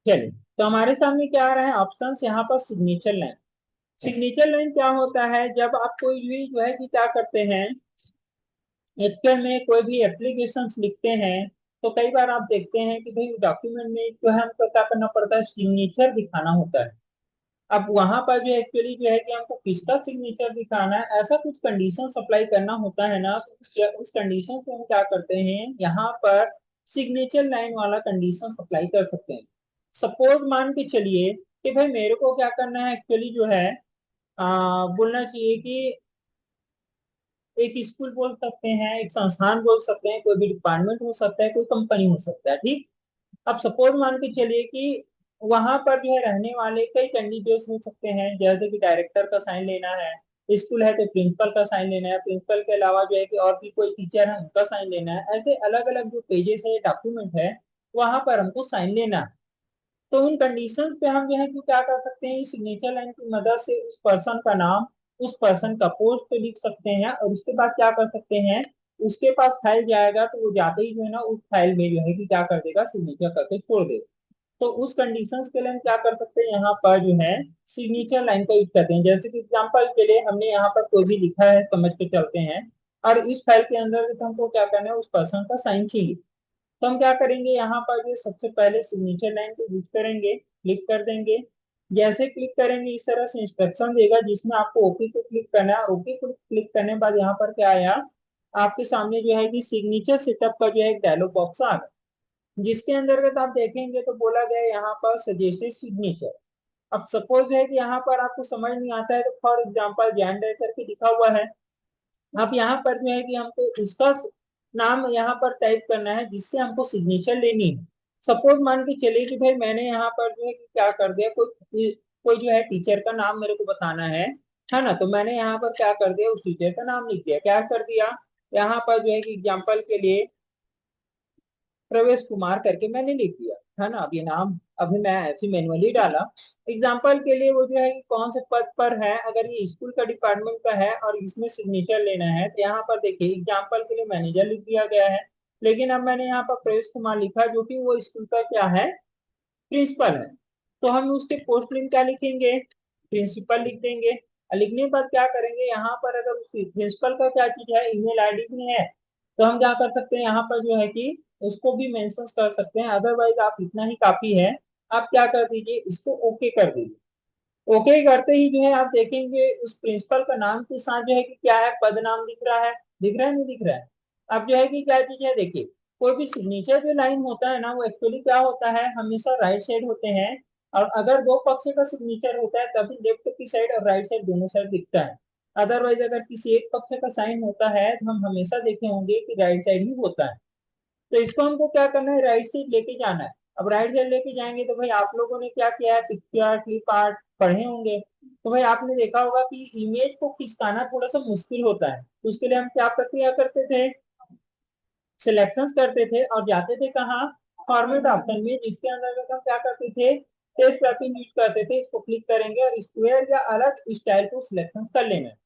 चलिए, तो हमारे सामने क्या आ रहा है ऑप्शंस यहाँ पर। Signature line. सिग्नेचर लाइन क्या होता है, जब आप कोई भी जो है कि क्या करते हैं, एक्सेल में कोई भी एप्लीकेशन लिखते हैं, तो कई बार आप देखते हैं कि भाई डॉक्यूमेंट में जो है हमको क्या करना पड़ता है, सिग्नेचर दिखाना होता है। अब वहां पर जो एक्चुअली जो है कि हमको किसका सिग्नेचर दिखाना है, ऐसा कुछ कंडीशन अप्लाई करना होता है ना, तो उस कंडीशन को हम क्या करते हैं यहाँ पर, सिग्नेचर लाइन वाला कंडीशन अप्लाई कर सकते हैं। सपोज मान के चलिए कि भाई मेरे को क्या करना है एक्चुअली जो है, बोलना चाहिए कि एक स्कूल बोल सकते हैं, एक संस्थान बोल सकते हैं, कोई भी डिपार्टमेंट हो सकता है, कोई कंपनी हो सकता है, ठीक। अब सपोज मान के चलिए कि वहां पर जो है रहने वाले कई कैंडिडेट्स हो सकते हैं, जैसे कि डायरेक्टर का साइन लेना है, स्कूल है तो प्रिंसिपल का साइन लेना है, प्रिंसिपल के अलावा जो है कि और भी कोई टीचर है उनका साइन लेना है, ऐसे अलग अलग जो पेजेस है डॉक्यूमेंट है, वहां पर हमको साइन लेना है। तो उन कंडीशंस पे हम जो है कि क्या कर सकते हैं, सिग्नेचर लाइन की मदद से उस पर्सन का नाम, उस पर्सन का पोस्ट पे लिख सकते हैं, और उसके बाद क्या कर सकते हैं, उसके पास फाइल जाएगा तो वो जाते ही जो है ना उस फाइल में जो है कि क्या कर देगा, सिग्नेचर करके छोड़ देगा। तो उस कंडीशंस के लिए हम क्या कर सकते हैं, यहाँ पर जो है सिग्नेचर लाइन का यूज करते हैं। जैसे कि एग्जांपल के लिए हमने यहाँ पर कोई भी लिखा है, समझ के चलते हैं, और इस फाइल के अंदर जो हमको क्या करना है, उस पर्सन का साइन चाहिए। तो हम क्या करेंगे, यहाँ पर जो सबसे पहले सिग्नेचर लाइन को यूज करेंगे, क्लिक कर देंगे। जैसे क्लिक करेंगे इस तरह से इंस्ट्रक्शन देगा जिसमें आपको ओके को क्लिक करना है, और ओके को क्लिक करने के बाद यहाँ पर क्या आया, आपके सामने जो है कि सिग्नेचर सेटअप का जो है एक डायलॉग बॉक्स आ गया, जिसके अंतर्गत आप देखेंगे तो बोला गया है यहाँ पर सजेस्टेड सिग्नेचर। अब सपोज है कि यहाँ पर आपको समझ नहीं आता है, तो फॉर एग्जाम्पल ज्ञान डे करके लिखा हुआ है। अब यहाँ पर जो है कि हमको उसका नाम यहाँ पर टाइप करना है जिससे हमको सिग्नेचर लेनी है। सपोज मान के चलिए कि भाई मैंने यहाँ पर जो है कि क्या कर दिया, कोई कोई जो है टीचर का नाम मेरे को बताना है ना, तो मैंने यहाँ पर क्या कर दिया, उस टीचर का नाम लिख दिया। क्या कर दिया, यहाँ पर जो है कि एग्जाम्पल के लिए प्रवेश कुमार करके मैंने लिख दिया, है ना। अब ये नाम अभी मैं ऐसे मैनुअली डाला। एग्जाम्पल के लिए वो जो है कि कौन से पद पर है, अगर ये स्कूल का डिपार्टमेंट का है और इसमें सिग्नेचर लेना है, तो यहाँ पर देखिए एग्जाम्पल के लिए मैनेजर लिख दिया गया है। लेकिन अब मैंने यहाँ पर प्रवेश कुमार लिखा जो कि वो स्कूल का क्या है, प्रिंसिपल है। तो हम उसके पोस्ट नेम क्या लिखेंगे, प्रिंसिपल लिख देंगे। और लिखने के बाद क्या करेंगे, यहाँ पर अगर उस प्रिंसिपल का क्या चीज है, ईमेल आईडी भी है, तो हम क्या कर सकते हैं, यहाँ पर जो है कि उसको भी मेंशन कर सकते हैं। अदरवाइज आप इतना ही काफी है, आप क्या कर दीजिए, इसको ओके कर दीजिए। ओके करते ही जो है आप देखेंगे उस प्रिंसिपल का नाम के साथ जो है कि क्या है, पद नाम दिख रहा है, दिख रहा है नहीं दिख रहा है। अब जो है कि क्या चीज है, देखिए कोई भी सिग्नेचर जो लाइन होता है ना, वो एक्चुअली क्या होता है, हमेशा राइट साइड होते हैं। और अगर दो पक्ष का सिग्नेचर होता है तभी लेफ्ट की साइड और राइट साइड दोनों साइड दिखता है। अदरवाइज अगर किसी एक पक्ष का साइन होता है तो हम हमेशा देखे होंगे कि राइट साइड ही होता है। तो इसको हमको क्या करना है, राइट साइड लेके जाना है। अब राइट साइड लेके जाएंगे तो भाई आप लोगों ने क्या किया है, पिक्चर क्लिप आर्ट पढ़े होंगे, तो भाई आपने देखा होगा कि इमेज को खिसकाना थोड़ा सा मुश्किल होता है, तो उसके लिए हम क्या प्रक्रिया करते थे, सिलेक्शन करते थे और जाते थे कहाँ, फॉर्मेट ऑप्शन में, जिसके अंदर हम क्या करते थे, टेस्ट रैपिंग यूज करते थे। इसको क्लिक करेंगे और स्क्वायर या अलग स्टाइल को सिलेक्शन कर लेना है।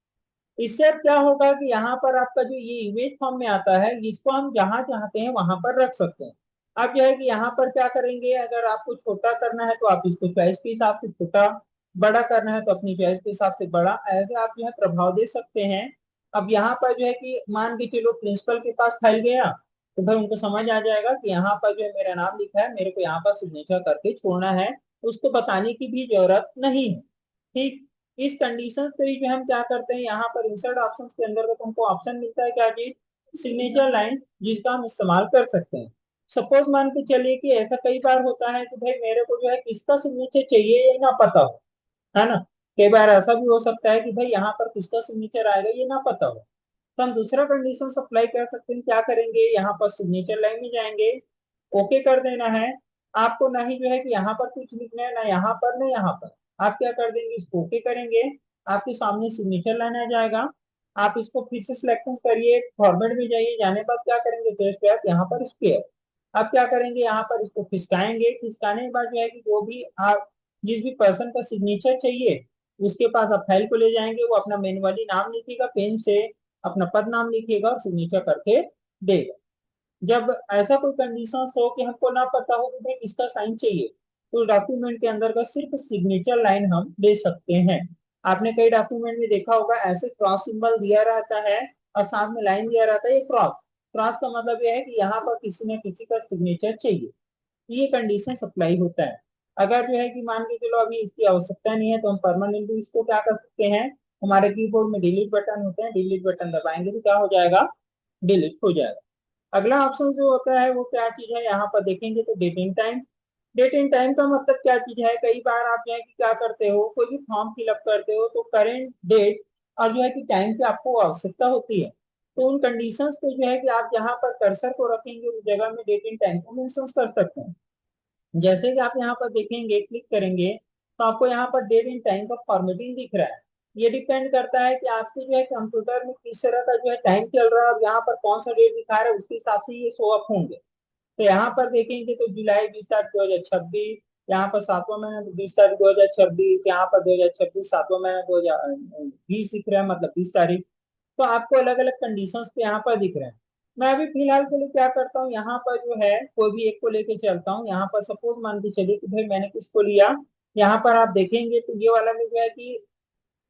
इससे अब क्या होगा कि यहाँ पर आपका जो ये इमेज फॉर्म में आता है, इसको हम जहां चाहते हैं वहां पर रख सकते हैं। अब यह है कि यहाँ पर क्या करेंगे, अगर आपको छोटा करना है तो आप इसको चॉइस के हिसाब से छोटा, बड़ा करना है तो अपनी चॉइस के हिसाब से बड़ा, ऐसे आप जो है प्रभाव दे सकते हैं। अब यहाँ पर जो है कि मान के चलो प्रिंसिपल के पास फाइल गया, तो भाई उनको समझ आ जाएगा कि यहाँ पर जो है मेरा नाम लिखा है, मेरे को यहाँ पर सिग्नेचर करके छोड़ना है, उसको बताने की भी जरूरत नहीं है, ठीक। इस कंडीशन पे ही जो हम क्या करते हैं, यहाँ पर इंसर्ट ऑप्शन के अंदर हमको ऑप्शन मिलता है क्या जी, सिग्नेचर लाइन, जिसका हम इस्तेमाल कर सकते हैं। सपोज मान के चलिए कि ऐसा कई बार होता है कि भाई मेरे को जो है किसका सिग्नेचर चाहिए ये ना पता हो, है ना। कई बार ऐसा भी हो सकता है कि भाई यहाँ पर किसका सिग्नेचर आएगा ये ना पता हो, तो हम दूसरा कंडीशन अप्लाई कर सकते हैं। क्या करेंगे, यहाँ पर सिग्नेचर लाइन में जाएंगे, ओके कर देना है। आपको ना ही जो है कि यहाँ पर कुछ लिखना है, ना यहाँ पर ना यहाँ पर, आप क्या कर देंगे, इसको ओके करेंगे, आपके सामने सिग्नेचर लाइन आ जाएगा। आप इसको फिर से सिलेक्शन करिए, फॉर्मेट में जाइए, जाने बाद क्या करेंगे, टेस्ट ऐप यहाँ पर स्क्वायर। आप क्या करेंगे, यहाँ पर इसको खिसकाएंगे, खिसकाने के बाद जो है कि जो भी आप जिस भी पर्सन का सिग्नेचर चाहिए उसके पास आप फाइल को ले जाएंगे, वो अपना मैनुअली नाम लिखेगा पेन से, अपना पद नाम लिखेगा और सिग्नेचर करके देगा। जब ऐसा कोई कंडीशन हो कि हमको ना पता हो कि भाई किसका साइन चाहिए, तो डॉक्यूमेंट के अंदर का सिर्फ सिग्नेचर लाइन हम ले सकते हैं। आपने कई डॉक्यूमेंट में देखा होगा ऐसे क्रॉस सिंबल दिया रहता है और साथ में लाइन दिया रहता है, ये क्रॉस। क्रॉस का मतलब यह है कि यहाँ पर किसी न किसी का सिग्नेचर चाहिए, ये कंडीशन सप्लाई होता है। अगर जो है कि मान के चलो अभी इसकी आवश्यकता नहीं है तो हम परमानेंटली इसको क्या कर सकते हैं, हमारे कीबोर्ड में डिलीट बटन होते हैं, डिलीट बटन दबाएंगे तो क्या हो जाएगा, डिलीट हो जाएगा। अगला ऑप्शन जो होता है वो क्या चीज है, यहाँ पर देखेंगे तो date in time. Date in time का मतलब क्या चीज है, कई बार आप जो है कि क्या करते हो, कोई भी फॉर्म फिलअप करते हो तो करेंट डेट और जो है कि टाइम की आपको आवश्यकता होती है। तो उन कंडीशंस को जो है कि आप जहाँ पर कर्सर को रखेंगे उस जगह में डेट इन टाइम को मेंशन कर सकते हैं। जैसे कि आप यहाँ पर देखेंगे, क्लिक करेंगे तो आपको यहाँ पर डेट एंड टाइम का फॉर्मेटिंग दिख रहा है। ये डिपेंड करता है कि आपके जो है कंप्यूटर में किस तरह का जो है टाइम चल रहा है और यहाँ पर कौन सा डेट दिखा रहा है, उसके हिसाब से ये शो अप होंगे। तो यहाँ पर देखेंगे तो जुलाई 20 तारीख 2026, यहाँ पर 7वां महीना 20 तारीख 2026, यहाँ पर 2026 7वां महीना 2020 दिख रहा है, मतलब 20 तारीख। तो आपको अलग अलग कंडीशंस पे यहाँ पर दिख रहे हैं। मैं अभी फिलहाल के लिए क्या करता हूँ, यहाँ पर जो है कोई भी एक को लेके चलता हूँ। यहाँ पर सपोज मान के चलिए कि भाई मैंने किसको लिया, यहाँ पर आप देखेंगे तो ये वाला में जो है कि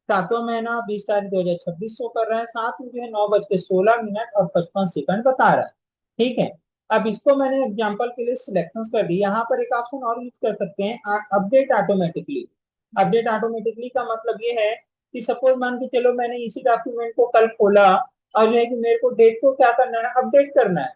7वां महीना 20 तारीख 2026 शो कर रहा है, साथ में जो है 9:16 और 55 सेकंड बता रहा है। ठीक है, अब इसको मैंने एग्जांपल के लिए सिलेक्शन कर दी। यहाँ पर एक ऑप्शन और यूज कर सकते हैं, अपडेट ऑटोमेटिकली। अपडेट ऑटोमेटिकली का मतलब ये है कि सपोज मान के चलो मैंने इसी डॉक्यूमेंट को कल खोला और जो है कि मेरे को डेट को क्या करना है, अपडेट करना है।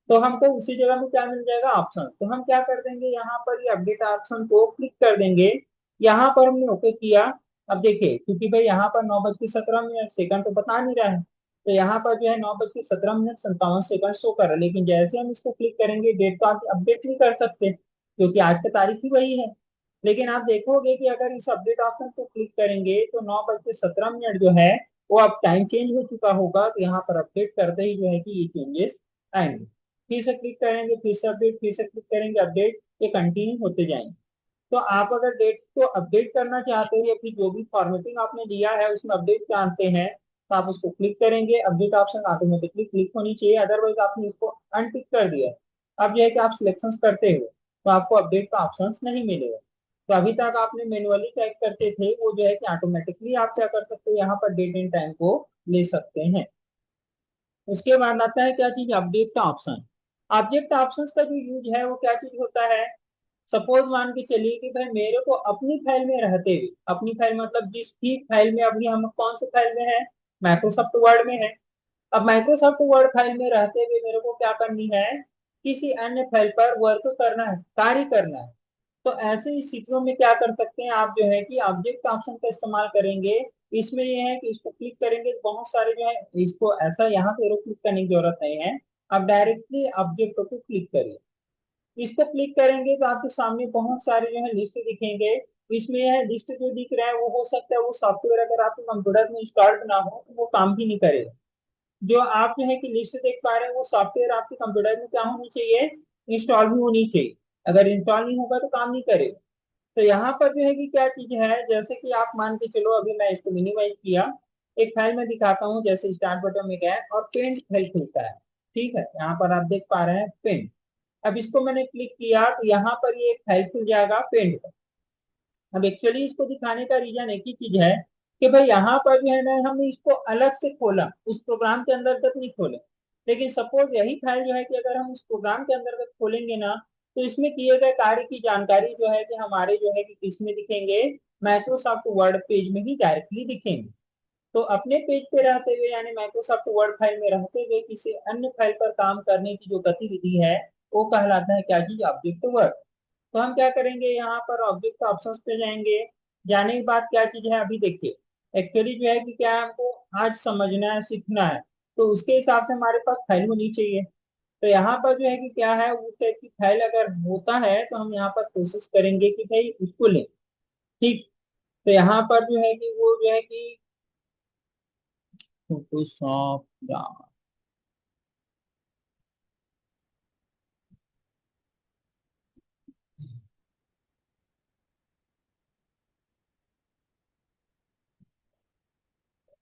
तो हमको उसी जगह में क्या मिल जाएगा, ऑप्शन। तो हम क्या कर देंगे, यहाँ पर ये अपडेट ऑप्शन को क्लिक कर देंगे। यहाँ पर हमने ओके किया। अब देखिए क्योंकि भाई यहाँ पर 9:17 सेकंड तो बता नहीं रहा है, तो यहाँ पर जो है 9:17 57 सेकंड शो कर रहा है। लेकिन जैसे हम इसको क्लिक करेंगे डेट तो आप अपडेट नहीं कर सकते क्योंकि आज का तारीख ही वही है। लेकिन आप देखोगे कि अगर इस अपडेट ऑप्शन को क्लिक करेंगे तो 9:17 जो है वो अब टाइम चेंज हो चुका होगा, तो यहाँ पर अपडेट करते ही जो है कि ये चेंजेस आएंगे। फिर से क्लिक करेंगे, फिर से अपडेट, फिर से क्लिक करेंगे अपडेट, ये कंटिन्यू होते जाएंगे। तो आप अगर डेट को अपडेट करना चाहते हैं या फिर जो भी फॉर्मेटिंग आपने दिया है उसमें अपडेट चाहते हैं तो आप उसको क्लिक करेंगे, अपडेट ऑप्शन ऑटोमेटिकली क्लिक होनी चाहिए, अदरवाइज आपने इसको अनटिक कर दिया। अब यह है कि आप सिलेक्शन करते हो तो आपको अपडेट का ऑप्शन नहीं मिलेगा। तो अभी तक आपने मैनुअली चेक करते थे, वो जो है कि ऑटोमेटिकली आप क्या कर सकते हो, यहाँ पर डेट एंड टाइम को ले सकते हैं। उसके बाद आता है क्या चीज, अपडेट का ऑप्शन। ऑब्जेक्ट ऑप्शंस का जो यूज है वो क्या चीज होता है, सपोज मान के चलिए कि भाई मेरे को अपनी फाइल में रहते हुए, अपनी फाइल मतलब जिस भी फाइल में अभी हम कौन से फाइल में है, माइक्रोसॉफ्ट वर्ड में है। अब माइक्रोसॉफ्ट वर्ड फाइल में रहते हुए मेरे को क्या करनी है, किसी अन्य फाइल पर वर्क करना है, कार्य करना है। तो ऐसे स्थितियों में क्या कर सकते हैं आप, जो है कि ऑब्जेक्ट ऑप्शन का इस्तेमाल करेंगे। इसमें ये है कि इसको क्लिक करेंगे तो बहुत सारे जो है, इसको ऐसा यहाँ पे एरो क्लिक करने की जरूरत नहीं है। आप डायरेक्टली ऑब्जेक्ट को क्लिक करिए, इसको क्लिक करेंगे तो आपके सामने बहुत सारे जो है लिस्ट दिखेंगे। इसमें यह लिस्ट जो दिख रहा है वो हो सकता है वो सॉफ्टवेयर अगर आपके कंप्यूटर में इंस्टॉल्ड ना हो तो वो काम ही नहीं करेगा। जो आप जो है कि लिस्ट देख पा रहे हैं वो सॉफ्टवेयर आपके कंप्यूटर में क्या होनी चाहिए, इंस्टॉल भी होनी चाहिए। अगर इंस्टॉल नहीं होगा तो काम नहीं करेगा। तो यहाँ पर जो है कि क्या चीज है, जैसे कि आप मान के चलो अभी मैं इसको मिनिमाइज किया, एक फाइल में दिखाता हूँ, जैसे स्टार्ट बटन में गया और पेंट फाइल खुलता है। ठीक है, यहाँ पर आप देख पा रहे हैं पेंट। अब इसको मैंने क्लिक किया तो यहाँ पर ये एक फाइल खुल जाएगा पेंट का। अब एक्चुअली इसको दिखाने का रीजन एक ही चीज है कि भाई यहाँ पर जो है ना हमने इसको अलग से खोला, उस प्रोग्राम के अंतर्गत नहीं खोले। लेकिन सपोज यही फाइल जो है कि अगर हम उस प्रोग्राम के अंतर्गत खोलेंगे ना तो इसमें किए गए कार्य की जानकारी जो है कि हमारे जो है कि किसमें दिखेंगे, माइक्रोसॉफ्ट वर्ड पेज में ही डायरेक्टली दिखेंगे। तो अपने पेज पे रहते हुए यानी माइक्रोसॉफ्ट वर्ड फाइल में रहते हुए किसी अन्य फाइल पर काम करने की जो गतिविधि है वो कहलाता है क्या चीज, ऑब्जेक्ट वर्क। तो हम क्या करेंगे, यहाँ पर ऑब्जेक्ट ऑप्शंस पे जाएंगे। जाने के बाद क्या चीज है, अभी देखिए एक्चुअली जो है कि क्या है, हमको आज समझना है, सीखना है। तो उसके हिसाब से हमारे पास फाइल होनी चाहिए। तो यहाँ पर जो है कि क्या है, उस टाइप की फाइल अगर होता है तो हम यहाँ पर कोशिश करेंगे कि भाई उसको लें। ठीक, तो यहाँ पर जो है कि वो जो है कि फोटोशॉप,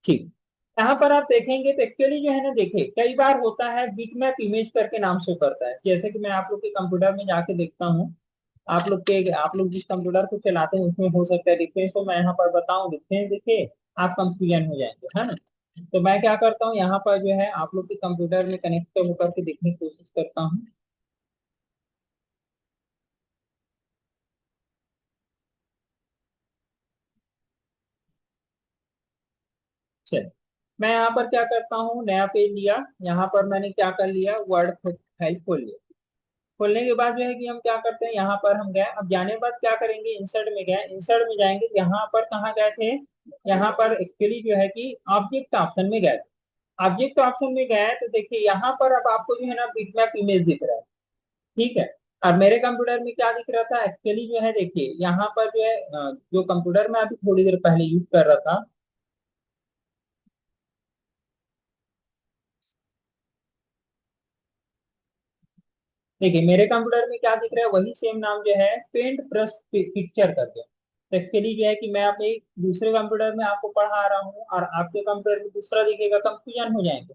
ठीक। यहाँ पर आप देखेंगे तो एक्चुअली जो है ना, देखिए कई बार होता है बिटमैप इमेज करके नाम शो करता है, जैसे कि मैं आप लोग के कंप्यूटर में जाके देखता हूँ। आप लोग जिस कंप्यूटर को चलाते हैं उसमें हो सकता है डिफरेंस, तो मैं यहाँ पर बताऊं डिफरेंस देखे आप कंफ्यूजन हो जाएंगे, है ना। तो मैं क्या करता हूँ यहाँ पर जो है आप लोग के कंप्यूटर में कनेक्ट होकर के देखने की कोशिश करता हूँ। चल, मैं यहाँ पर क्या करता हूँ, नया पेज लिया, यहाँ पर मैंने क्या कर लिया, वर्ड फाइल खोल लिया। खोलने के बाद जो है कि हम क्या करते हैं, यहाँ पर हम गए, अब जाने के बाद क्या करेंगे, इंसर्ट में गए, इंसर्ट में जाएंगे, यहाँ पर कहाँ गए थे, यहाँ पर एक्चुअली जो है कि ऑब्जेक्ट ऑप्शन में गए। ऑब्जेक्ट ऑप्शन में गए तो देखिए यहाँ पर अब आपको जो है ना बिटमैप इमेज दिख रहा है, ठीक है। अब मेरे कंप्यूटर में क्या दिख रहा था एक्चुअली जो है, देखिए यहाँ पर जो है जो कंप्यूटर में अभी थोड़ी देर पहले यूज कर रहा था, देखिए मेरे कंप्यूटर में क्या दिख रहा है, वही सेम नाम जो है पेंट ब्रश पिक्चर करके। तो एक्चुअली जो है कि मैं अपने दूसरे कंप्यूटर में आपको पढ़ा रहा हूँ और आपके कंप्यूटर में दूसरा दिखेगा, कंफ्यूजन हो जाएंगे।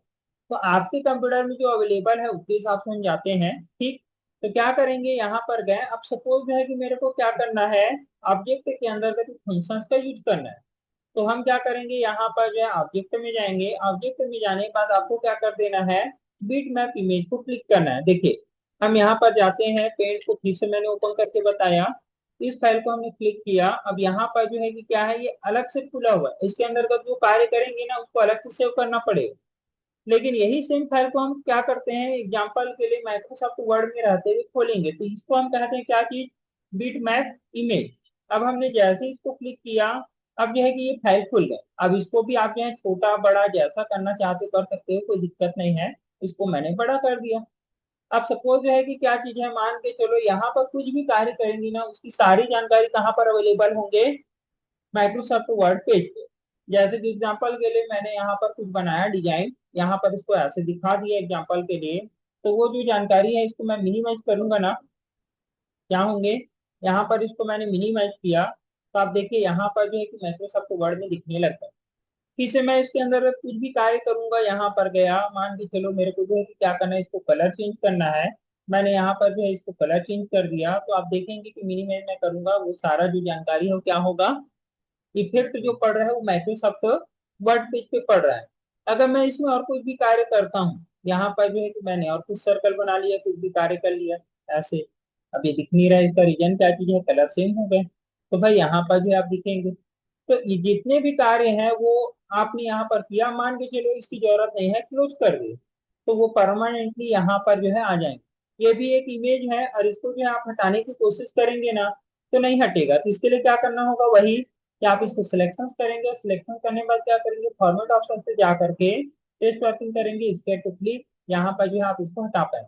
तो आपके कंप्यूटर में जो अवेलेबल है उसके हिसाब से हम जाते हैं, ठीक। तो क्या करेंगे, यहाँ पर गए, अब सपोज जो है कि मेरे को क्या करना है, ऑब्जेक्ट के अंदर का फंक्शंस का यूज करना है। तो हम क्या करेंगे, यहाँ पर जो है ऑब्जेक्ट में जाएंगे, ऑब्जेक्ट में जाने के बाद आपको क्या कर देना है, बिट मैप इमेज को क्लिक करना है। देखिए हम यहाँ पर जाते हैं, पेंट को फिर से मैंने ओपन करके बताया, इस फाइल को हमने क्लिक किया, अब यहाँ पर जो है कि क्या है, ये अलग से खुला हुआ है, इसके अंदर का जो कार्य करेंगे ना उसको अलग से सेव करना पड़ेगा। लेकिन यही सेम फाइल को हम क्या करते हैं, एग्जांपल के लिए माइक्रोसॉफ्ट वर्ड में रहते हुए खोलेंगे, तो इसको हम कहते हैं क्या चीज, बिट मैप इमेज। अब हमने जैसे ही इसको क्लिक किया, अब जो है कि ये फाइल खुल गया। अब इसको भी आप जो है छोटा बड़ा जैसा करना चाहते हो कर सकते हो, कोई दिक्कत नहीं है। इसको मैंने बड़ा कर दिया। अब सपोज जो है कि क्या चीज है, मान के चलो यहाँ पर कुछ भी कार्य करेंगे ना उसकी सारी जानकारी कहाँ पर अवेलेबल होंगे, माइक्रोसॉफ्ट वर्ड पेज पे। जैसे कि एग्जांपल के लिए मैंने यहाँ पर कुछ बनाया डिजाइन, यहाँ पर इसको ऐसे दिखा दिया एग्जांपल के लिए, तो वो जो जानकारी है इसको मैं मिनिमाइज करूंगा ना, क्या होंगे, यहाँ पर इसको मैंने मिनिमाइज किया, तो आप देखिए यहाँ पर जो है कि माइक्रोसॉफ्ट वर्ड में दिखने लगता है। फिर से मैं इसके अंदर कुछ भी कार्य करूंगा, यहाँ पर गया, मान के चलो मेरे को जो है कि क्या करना है, इसको कलर चेंज करना है। मैंने यहाँ पर जो है इसको कलर चेंज कर दिया, तो आप देखेंगे कि मिनिमाइज में करूंगा वो सारा जो जानकारी है वो क्या होगा, इफेक्ट जो पड़ रहा है वो माइक्रोसॉफ्ट वर्ड पेज पे पड़ रहा है। अगर मैं इसमें और कुछ भी कार्य करता हूँ, यहाँ पर जो है कि मैंने और कुछ सर्कल बना लिया, कुछ भी कार्य कर लिया ऐसे, अब ये दिख नहीं रहा है, इसका रीजन क्या चीज है, कलर सेम हो गए, तो भाई यहाँ पर भी आप दिखेंगे। तो ये जितने भी कार्य हैं वो आपने यहाँ पर किया, मान के चलो इसकी जरूरत नहीं है, क्लोज कर दे, तो वो परमानेंटली यहाँ पर जो है आ जाएंगे। ये भी एक इमेज है और इसको जो है आप हटाने की कोशिश करेंगे ना तो नहीं हटेगा, तो इसके लिए क्या करना होगा, वही कि आप इसको सिलेक्शन करेंगे, सिलेक्शन करने के बाद क्या करेंगे, फॉर्मेट ऑप्शन से जा करके टेस्ट वर्किंग करेंगे, स्टेट टू क्लिक, यहाँ पर जो है आप इसको हटा पाए।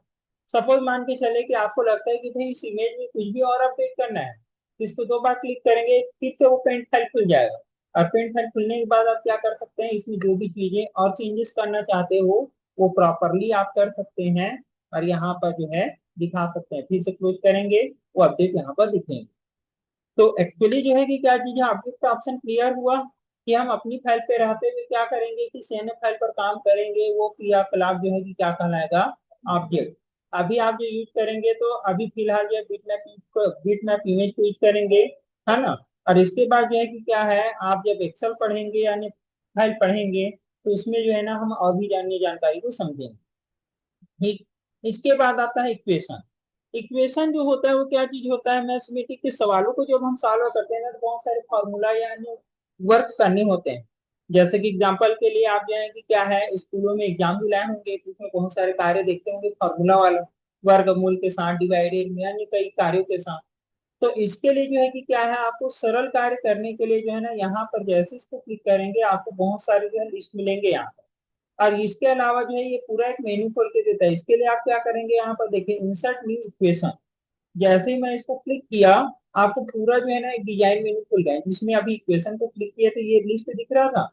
सपोज मान के चले कि आपको लगता है कि भाई इस इमेज में कुछ भी और अपडेट करना है, तो इसको दो बार क्लिक करेंगे, फिर से वो पेंट फाइल खुल जाएगा। और पेंट फाइल खुलने के बाद आप क्या कर सकते हैं, इसमें जो भी चीजें और चेंजेस करना चाहते हो वो प्रॉपरली आप कर सकते हैं और यहाँ पर जो है दिखा सकते हैं। फिर से क्लोज करेंगे, वो अपडेट यहाँ पर दिखेंगे। तो एक्चुअली जो है कि क्या चीज है, ऑब्जेक्ट का ऑप्शन क्लियर हुआ कि हम अपनी फाइल पे रहते हुए क्या करेंगे कि सीएनएफ फाइल पर काम करेंगे, वो क्रियाकलाप जो है कि क्या कहलाएगा, ऑब्जेक्ट। अभी आप जो यूज करेंगे तो अभी फिलहाल जो बिटमैप इमेज को यूज करेंगे, है ना। और इसके बाद जो है कि क्या है, आप जब एक्सेल पढ़ेंगे यानी फाइल पढ़ेंगे तो उसमें जो है ना हम और भी जानने जानकारी को समझेंगे, ठीक। इसके बाद आता है इक्वेशन। इक्वेशन जो होता है वो क्या चीज होता है, मैथमेटिक्स के सवालों को जब हम सॉल्व करते हैं ना तो बहुत सारे फॉर्मूला या अन्य वर्क करने होते हैं। जैसे कि एग्जांपल के लिए आप जो है कि क्या है, स्कूलों में एग्जाम भी लाए होंगे तो उसमें बहुत सारे कार्य देखते होंगे फॉर्मूला वाला, वर्गमूल के साथ, डिवाइडेड में, अन्य कई कार्यों के साथ। तो इसके लिए जो है कि क्या है, आपको सरल कार्य करने के लिए जो है ना यहाँ पर जैसे इसको क्लिक करेंगे आपको बहुत सारे जो है लिस्ट मिलेंगे यहाँ। और इसके अलावा जो है ये पूरा एक मेन्यू खोल के देता है, इसके लिए आप क्या करेंगे, यहाँ पर देखिए इंसर्ट न्यू इक्वेशन, जैसे ही मैं इसको क्लिक किया आपको पूरा जो है ना एक डिजाइन मेन्यू खुल गया, जिसमें अभी इक्वेशन को क्लिक किया तो ये लिस्ट दिख रहा था,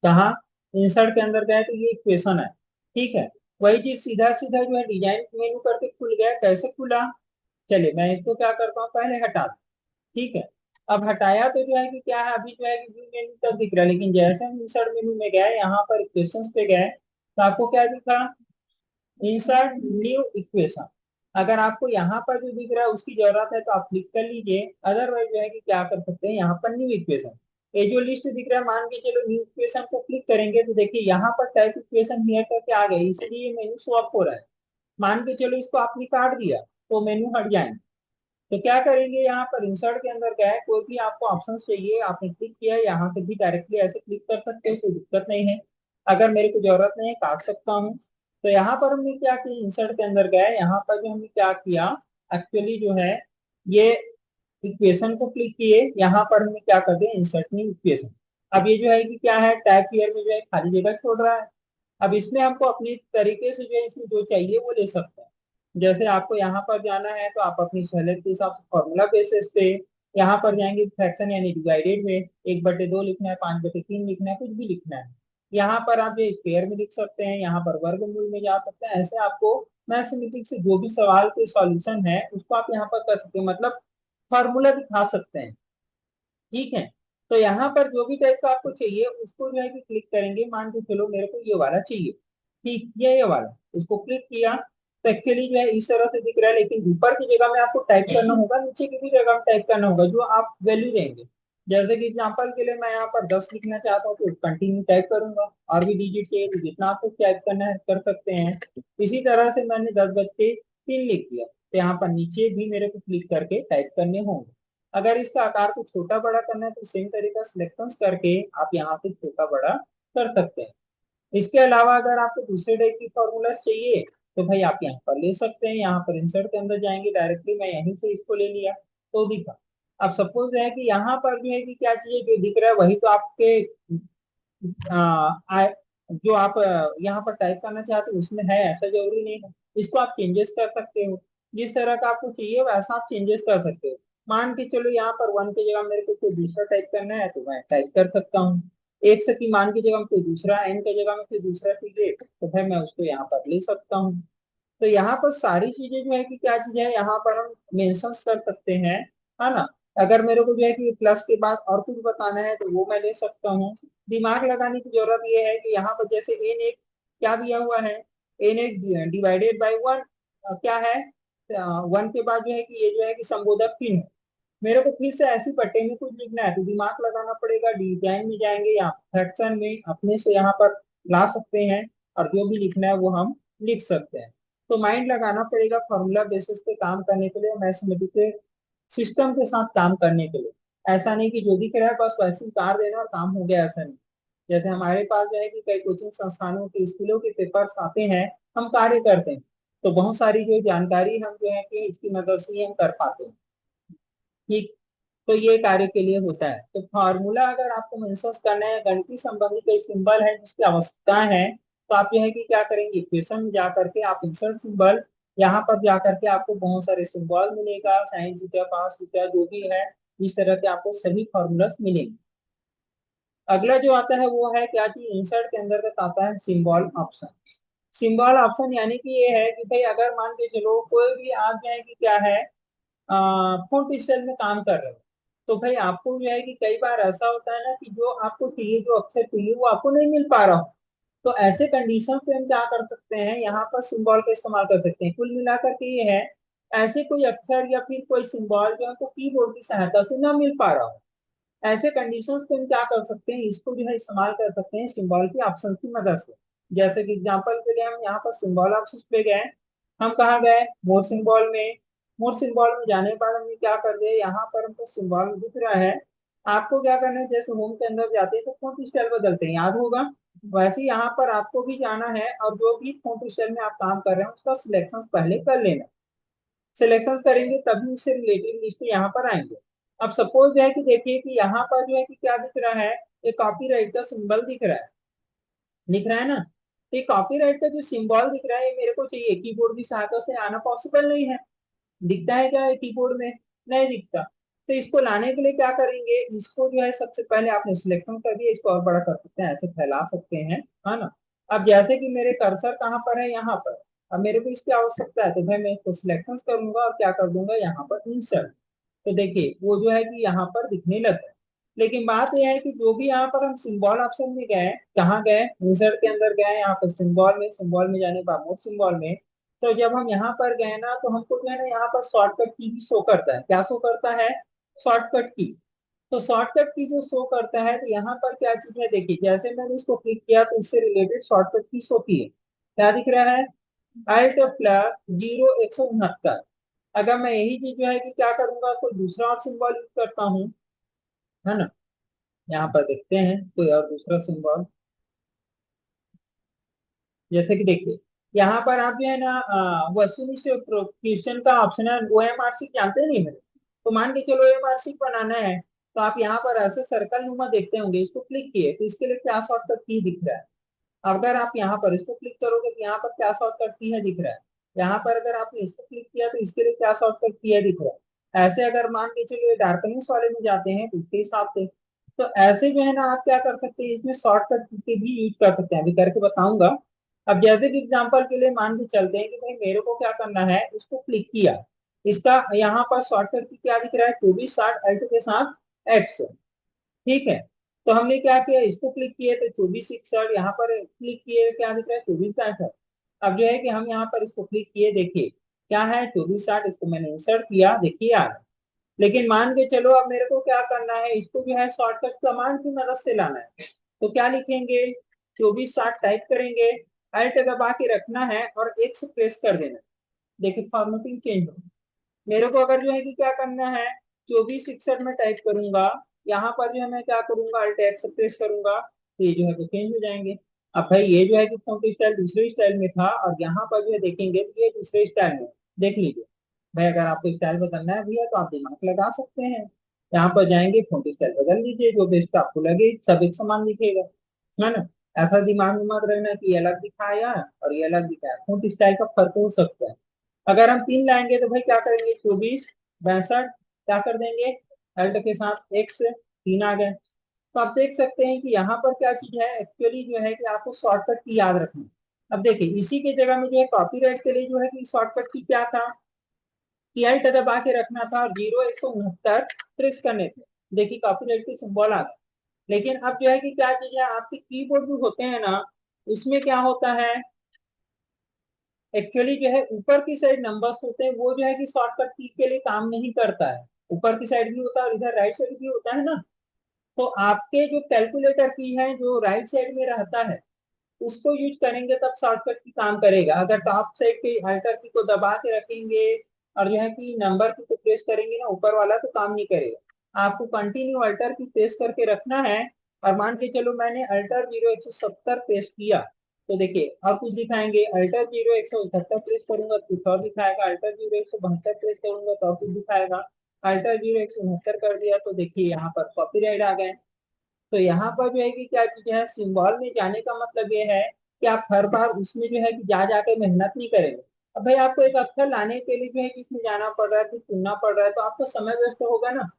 कहाँ, इंसर्ट के अंदर गए तो ये इक्वेशन है, ठीक है। वही चीज सीधा सीधा जो है डिजाइन मेन्यू करके खुल गया, कैसे खुला, चलिए मैं इसको क्या करता हूँ, पहले हटा दूं, ठीक है। अब हटाया तो जो है कि क्या है, अभी जो है कि व्यू मेन्यू तक दिख रहा है, लेकिन जैसे हम इंसर्ट मेन्यू में गए, यहाँ पर इक्वेशंस पे गए, तो आपको क्या दिखा, इंसर्ट न्यू इक्वेशन, अगर आपको यहाँ पर जो दिख रहा है उसकी जरूरत है तो आप क्लिक कर लीजिए, अदरवाइज जो है कि क्या कर सकते हैं यहाँ पर न्यू इक्वेशन, ये जो लिस्ट दिख रहा है मान के चलो न्यू इक्वेशन को क्लिक करेंगे तो देखिए यहाँ पर टाइप इक्वेशन हियर करके आ गए, इसलिए ये मेन्यू स्वैप हो रहा है। मान के चलो इसको आपने काट दिया तो मेन्यू हट जाएंगे। तो क्या करेंगे, यहाँ पर इंसर्ट के अंदर क्या है, कोई भी आपको ऑप्शन चाहिए आपने क्लिक किया है, यहाँ से भी डायरेक्टली ऐसे क्लिक कर सकते हो, कोई दिक्कत नहीं है। अगर मेरे को जरूरत नहीं है काट सकता हूँ। तो यहाँ पर हमने क्या किया, इंसर्ट के अंदर गए, यहाँ पर जो हमने क्या किया एक्चुअली जो है ये इक्वेशन को क्लिक किए, यहाँ पर हमने क्या कर दिया इंसर्ट न्यू इक्वेशन। अब ये जो है कि क्या है टाइप हियर में जो है खाली जगह छोड़ रहा है। अब इसमें हमको अपनी तरीके से जो है इसमें जो चाहिए वो ले सकते हैं। जैसे आपको यहाँ पर जाना है तो आप अपनी सहूलियत के हिसाब से फॉर्मूला बेसिस पे यहाँ पर जाएंगे, फ्रैक्शन यानी डिवाइडेड में 1/2 लिखना है, 5/3 लिखना है, कुछ भी लिखना है। यहाँ पर आप जो स्क्वायर में लिख सकते हैं, यहाँ पर वर्गमूल में जा सकते हैं। ऐसे आपको मैथमेटिक्स से जो भी सवाल के सॉल्यूशन है उसको आप यहाँ पर कर सकते हैं, मतलब फॉर्मूला दिखा सकते हैं। ठीक है। तो यहाँ पर जो भी टाइप का आपको चाहिए उसको जो है कि क्लिक करेंगे, मान के चलो मेरे को ये वाला चाहिए, ठीक ये वाला, इसको क्लिक किया तो एक्चुअली जो है इस तरह से दिख रहा है, लेकिन ऊपर की जगह में आपको टाइप करना होगा, नीचे की भी जगह में टाइप करना होगा जो आप वैल्यू देंगे। जैसे कि एग्जांपल के लिए मैं यहाँ पर 10 लिखना चाहता हूँ तो कंटिन्यू टाइप करूंगा, और भी डिजिट चाहिए तो जितना आपको टाइप करना है कर सकते हैं। इसी तरह से मैंने 10/3 लिख दिया तो यहाँ पर नीचे भी मेरे को क्लिक करके टाइप करने होंगे। अगर इसका आकार को छोटा बड़ा करना है तो सेम तरीका सिलेक्शन करके आप यहाँ से छोटा बड़ा कर सकते हैं। इसके अलावा अगर आपको दूसरे टाइप की फॉर्मूलाज चाहिए तो भाई आप यहाँ पर ले सकते हैं, यहाँ पर इंसर्ट के अंदर जाएंगे, डायरेक्टली मैं यहीं से इसको ले लिया तो दिखा। अब सपोज है कि यहाँ पर जो है कि क्या चीजें जो दिख रहा है वही तो आपके आ, आ, जो आप यहाँ पर टाइप करना चाहते हो उसमें है, ऐसा जरूरी नहीं है। इसको आप चेंजेस कर सकते हो, जिस तरह का आपको चाहिए वैसा आप चेंजेस कर सकते हो। मान के चलो यहाँ पर 1 की जगह मेरे को कोई दूसरा टाइप करना है तो मैं टाइप कर सकता हूँ। एक से की मान की जगह में कोई दूसरा, एन की जगह में कोई दूसरा चाहिए तो फिर मैं उसको यहाँ पर ले सकता हूँ। तो यहाँ पर सारी चीजें जो है कि क्या चीजें है यहाँ पर हम मेंशंस कर सकते हैं, है ना। अगर मेरे को जो है कि प्लस के बाद और कुछ बताना है तो वो मैं ले सकता हूँ। दिमाग लगाने की जरूरत ये है कि यहाँ पर जैसे एन एक क्या दिया हुआ है, एन एक डिवाइडेड बाई 1 क्या है, 1 के बाद जो है कि ये जो है कि संबोधक चिन्ह है। मेरे को फिर से ऐसी पट्टे में कुछ लिखना है तो दिमाग लगाना पड़ेगा, डिजाइन में जाएंगे या फ्रैक्शन में अपने से यहाँ पर ला सकते हैं, और जो भी लिखना है वो हम लिख सकते हैं। तो माइंड लगाना पड़ेगा फॉर्मूला बेसिस पे काम करने के लिए, मैथमेटिक्स के सिस्टम के साथ काम करने के लिए। ऐसा नहीं कि जो दिख रहा है बस वैसे उतार देना और काम हो गया, ऐसा नहीं। जैसे हमारे पास जो है कि कई कोचिंग संस्थानों के स्कूलों के पेपर्स आते हैं, हम कार्य करते हैं तो बहुत सारी जो जानकारी हम जो है कि इसकी मदद से हम कर पाते हैं। ठीक। तो ये कार्य के लिए होता है। तो फार्मूला अगर आपको महसूस करना है, गणितीय संबंधी कोई सिंबल है जिसकी आवश्यकता है तो आप जो है कि क्या करेंगे, इक्वेशन में जा करके आप इंसर्ट सिंबल, यहाँ पर जा करके आपको बहुत सारे सिंबल मिलेगा, साइन थीटा कॉस थीटा जो भी है, इस तरह के आपको सभी फॉर्मूलास मिलेंगे। अगला जो आता है वो है क्या चीज, इंसर्ट के अंतर्गत आता है सिंबल ऑप्शन। सिंबल ऑप्शन यानी कि ये है कि भाई अगर मान के चलो कोई भी आप जो है कि क्या है फुट स्टाइल में काम कर रहे हो, तो भाई आपको जो है कि कई बार ऐसा होता है ना कि जो आपको चाहिए, जो अक्षर चाहिए वो आपको नहीं मिल पा रहा हो। तो ऐसे कंडीशन पे हम क्या कर सकते हैं, यहाँ पर सिंबल का इस्तेमाल कर सकते हैं। कुल मिलाकर के ये है, ऐसे कोई अक्षर या फिर कोई सिंबल जो है तो कीबोर्ड की सहायता से ना मिल पा रहा हो, ऐसे कंडीशंस पे हम क्या कर सकते हैं, इसको जो है इस्तेमाल कर सकते हैं सिंबल के ऑप्शंस की मदद से। जैसे कि एग्जांपल के लिए हम यहाँ पर सिंबल ऑप्शंस पे गए, हम कहाँ गए, मोर सिंबल में। मोर सिंबल में जाने के बाद हमने क्या कर दिया, यहाँ पर हमको सिंबल दिख रहा है। आपको क्या करना है, जैसे होम के अंदर जाते हैं तो फॉन्ट स्टाइल बदलते हैं, याद होगा। वैसे ही यहाँ पर आपको भी जाना है और जो भी फॉन्ट स्टाइल में आप काम कर रहे हैं उसका सिलेक्शन पहले कर लेना। सिलेक्शन करेंगे तभी उससे रिलेटेड लिस्ट यहाँ पर आएंगे। अब सपोज है कि देखिए कि यहाँ पर जो है कि क्या दिख रहा है, एक कॉपीराइट का सिंबल दिख रहा है, दिख रहा है ना। तो ये कॉपीराइट का जो सिंबल दिख रहा है ये मेरे को चाहिए, कीबोर्ड की सहायता से आना पॉसिबल नहीं है। दिखता है क्या कीबोर्ड में, नहीं दिखता। तो इसको लाने के लिए क्या करेंगे, इसको जो है सबसे पहले आपने सिलेक्शन कर दिया, इसको और बड़ा कर सकते हैं, ऐसे फैला सकते हैं, है ना। अब जैसे कि मेरे कर्सर कहाँ पर है, यहाँ पर। अब मेरे को इसकी आवश्यकता है तो भाई मैं इसको सिलेक्शन करूंगा और क्या कर दूंगा यहाँ पर इंसर्ट। तो देखिए वो जो है कि यहाँ पर दिखने लगा है। लेकिन बात यह है कि जो भी यहाँ पर हम सिंबल ऑप्शन में गए, कहाँ गए, इंसर्ट के अंदर गए, यहाँ पर सिंबल में जाने के बाद मोर सिंबल में, तो जब हम यहाँ पर गए ना तो हमको जो है ना यहाँ पर शॉर्टकट की भी शो करता है। क्या शो करता है? शॉर्टकट की। तो शॉर्टकट की जो शो करता है तो यहाँ पर क्या चीज है, देखिए जैसे मैंने इसको क्लिक किया तो इससे रिलेटेड शॉर्टकट की शो की है। क्या दिख रहा है? Alt plus 0 169। अगर मैं यही चीज जो है कि क्या करूंगा, कोई दूसरा और सिंबल यूज करता हूँ, है ना, यहाँ पर देखते हैं कोई और दूसरा सिंबल। जैसे कि देखिए यहाँ पर आप जो है ना वस्तुनिष्ठ प्रोक्यूशन का ऑप्शन है, OMR शीट जानते हैं नहीं मेरे। तो मान के चलो OMR शीट बनाना है, तो आप यहाँ पर ऐसे सर्कल नुमा देखते होंगे, इसको क्लिक किए तो इसके लिए क्या शॉर्टकट की दिख रहा है। अगर आप यहाँ पर इसको क्लिक करोगे तो यहाँ पर क्या शॉर्टकट की है दिख रहा है। यहाँ पर अगर आपने इसको क्लिक किया तो इसके लिए क्या शॉर्टकट की है दिख रहा है। ऐसे अगर मान के चलिए डार्कनेस वाले में जाते हैं तो उसके हिसाब से। तो ऐसे जो है ना आप क्या कर सकते हैं, इसमें शॉर्टकट के भी यूज कर सकते हैं, अभी करके बताऊंगा। अब जैसे कि एग्जांपल के लिए मान के चलते हैं कि भाई मेरे को क्या करना है, इसको क्लिक किया, इसका यहाँ पर शॉर्टकट की क्या दिख रहा है, 2460 अल्ट के साथ एक्स। ठीक है। तो हमने क्या किया, इसको क्लिक किए तो 2461, यहाँ पर क्लिक किए क्या दिख रहा है, 2462। अब जो है कि हम यहाँ पर इसको क्लिक किए, देखिए क्या है 2460, इसको मैंने इंसर्ट किया, देखिए आ रहा है। लेकिन मान के चलो अब मेरे को क्या करना है, इसको जो है शॉर्टकट कमांड की मदद से लाना है। तो क्या लिखेंगे, 2460 टाइप करेंगे, अल्ट दबा के रखना है और एक से प्रेस कर देना है। देखिए फॉर्मेटिंग चेंज हो। मेरे को अगर जो है कि क्या करना है, 2461 में टाइप करूंगा, यहाँ पर जो है मैं क्या करूंगा, अल्ट एक्स प्रेस करूंगा, तो ये जो है वो चेंज हो जाएंगे। अब भाई ये जो है कि फॉन्ट स्टाइल दूसरे स्टाइल में था और यहाँ पर जो है देखेंगे तो ये दूसरे स्टाइल में। देख लीजिए भाई, अगर आपको स्टाइल बदलना है भैया तो आप दिमाग लगा सकते हैं। यहाँ पर जाएंगे, फॉन्ट स्टाइल बदल लीजिए, जो बेस्ट आपको लगे, सब एक समान दिखेगा, है ना। ऐसा दिमाग में मत रहना कि ये अलग दिखाया और ये अलग दिखाया, फॉन्ट स्टाइल का फर्क हो सकता है। अगर हम 3 लाएंगे तो भाई क्या करेंगे, 24 62 क्या कर देंगे, अल्ट के साथ एक से 3 आ गए। तो आप देख सकते हैं कि यहाँ पर क्या चीज है, एक्चुअली जो है कि आपको शॉर्टकट की याद रखनी है। अब देखिए इसी के जगह में जो है कॉपीराइट के लिए जो है कि शॉर्टकट की क्या था, कि अल्ट दबा के रखना था और 0 169 प्रेस करने थे। देखिए कॉपीराइट के सिंबल आ गए। लेकिन अब जो है कि क्या चीज है, आपके कीबोर्ड जो होते हैं ना, उसमें क्या होता है, एक्चुअली जो है ऊपर की साइड नंबर्स होते हैं, वो जो है कि शॉर्टकट की के लिए काम नहीं करता है। ऊपर की साइड भी होता है और इधर राइट साइड भी होता है ना। तो आपके जो कैलकुलेटर की है जो राइट साइड में रहता है, उसको यूज करेंगे तब शॉर्टकट की काम करेगा। अगर टॉप साइड के अल्टर की को दबा के रखेंगे और जो है कि नंबर की को प्रेस करेंगे ना ऊपर वाला, तो काम नहीं करेगा। आपको कंटिन्यू अल्टर की प्रेस करके रखना है। और मान के चलो मैंने अल्टर 0 170 प्रेस किया, तो देखिए और कुछ दिखाएंगे, अल्टर 0 178 प्रेस करूंगा तो कुछ और दिखाएगा, अल्टर 0 172 प्रेस करूंगा तो और कुछ दिखाएगा, अल्टर 0 169 कर दिया तो देखिए यहाँ पर कॉपीराइट आ गए। तो यहाँ पर जो है कि क्या चीज है, सिंबल में जाने का मतलब ये है कि आप हर बार उसमें जो है कि जा जाके मेहनत नहीं करेंगे। अब भाई आपको एक अक्षर लाने के लिए जो है कि इसमें जाना पड़ रहा है, कुछ चुनना पड़ रहा है, तो आपको समय वेस्ट होगा ना।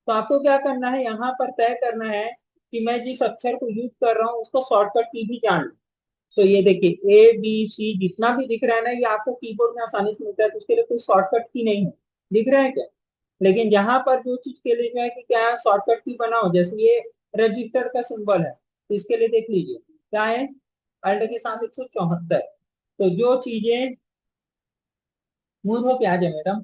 तो आपको क्या करना है, यहाँ पर तय करना है कि मैं जिस अक्षर को यूज कर रहा हूँ उसको शॉर्टकट की भी जान लूं। तो ये देखिए ABC जितना भी दिख रहा है ना, ये आपको कीबोर्ड में आसानी से मिलता है, तो उसके लिए कोई शॉर्टकट की नहीं है। दिख रहा है क्या? लेकिन यहाँ पर जो चीज के लिए जो है कि क्या है, शॉर्टकट की बनाओ, जैसे ये रजिस्टर का सिंबल है, तो इसके लिए देख लीजिए क्या है, अल्ट के साथ 174। तो जो चीजें मूव हो पे आ जाए मैडम।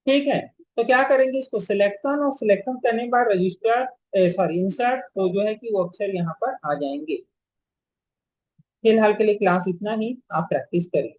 ठीक है। तो क्या करेंगे, इसको सिलेक्शन और सिलेक्शन करने के बाद रजिस्टर, सॉरी इंसर्ट, तो जो है कि वो अक्षर यहाँ पर आ जाएंगे। फिलहाल के लिए क्लास इतना ही, आप प्रैक्टिस करिए।